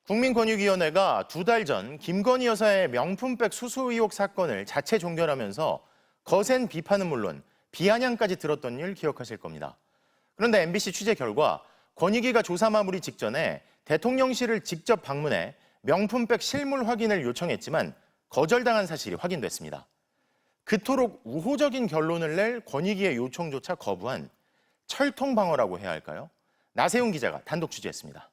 국민권익위원회가 2달 전 김건희 여사의 명품백 수수 의혹 사건을 자체 종결하면서 거센 비판은 물론 비아냥까지 들었던 일 기억하실 겁니다. 그런데 MBC 취재 결과 권익위가 조사 마무리 직전에 대통령실을 직접 방문해 명품백 실물 확인을 요청했지만 거절당한 사실이 확인됐습니다. 그토록 우호적인 결론을 낼 권익위의 요청조차 거부한 철통방어라고 해야 할까요? 나세훈 기자가 단독 취재했습니다.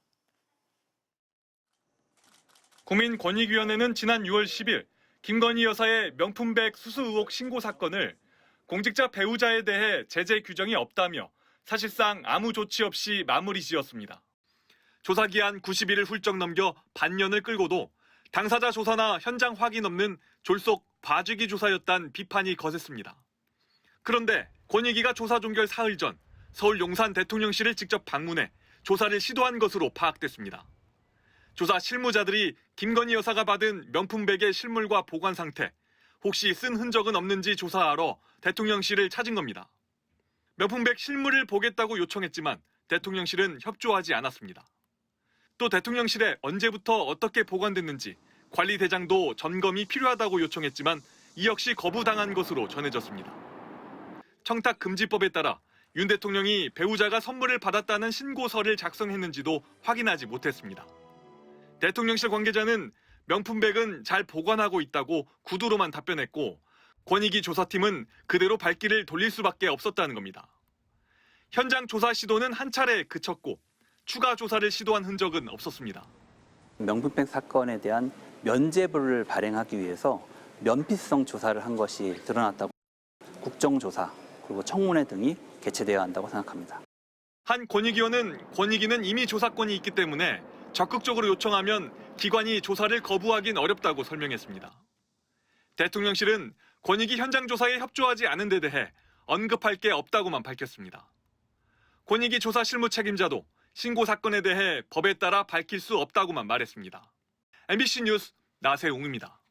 국민권익위원회는 지난 6월 10일 김건희 여사의 명품백 수수 의혹 신고 사건을 공직자 배우자에 대해 제재 규정이 없다며 사실상 아무 조치 없이 마무리 지었습니다. 조사 기한 90일을 훌쩍 넘겨 반년을 끌고도 당사자 조사나 현장 확인 없는 졸속 봐주기 조사였다는 비판이 거셌습니다. 그런데 권익위가 조사 종결 사흘 전 서울 용산 대통령실을 직접 방문해 조사를 시도한 것으로 파악됐습니다. 조사 실무자들이 김건희 여사가 받은 명품백의 실물과 보관 상태, 혹시 쓴 흔적은 없는지 조사하러 대통령실을 찾은 겁니다. 명품백 실물을 보겠다고 요청했지만 대통령실은 협조하지 않았습니다. 또 대통령실에 언제부터 어떻게 보관됐는지 관리대장도 점검이 필요하다고 요청했지만 이 역시 거부당한 것으로 전해졌습니다. 청탁금지법에 따라 윤 대통령이 배우자가 선물을 받았다는 신고서를 작성했는지도 확인하지 못했습니다. 대통령실 관계자는 명품백은 잘 보관하고 있다고 구두로만 답변했고 권익위 조사팀은 그대로 발길을 돌릴 수밖에 없었다는 겁니다. 현장 조사 시도는 한 차례 그쳤고 추가 조사를 시도한 흔적은 없었습니다. 명품백 사건에 대한 면죄부를 발행하기 위해서 면피성 조사를 한 것이 드러났다고 국정조사 그리고 청문회 등이 개최되어야 한다고 생각합니다. 한 권익위원은 권익위는 이미 조사권이 있기 때문에 적극적으로 요청하면 기관이 조사를 거부하긴 어렵다고 설명했습니다. 대통령실은 권익위 현장 조사에 협조하지 않은 데 대해 언급할 게 없다고만 밝혔습니다. 권익위 조사 실무 책임자도 신고 사건에 대해 법에 따라 밝힐 수 없다고만 말했습니다. MBC 뉴스 나세웅입니다.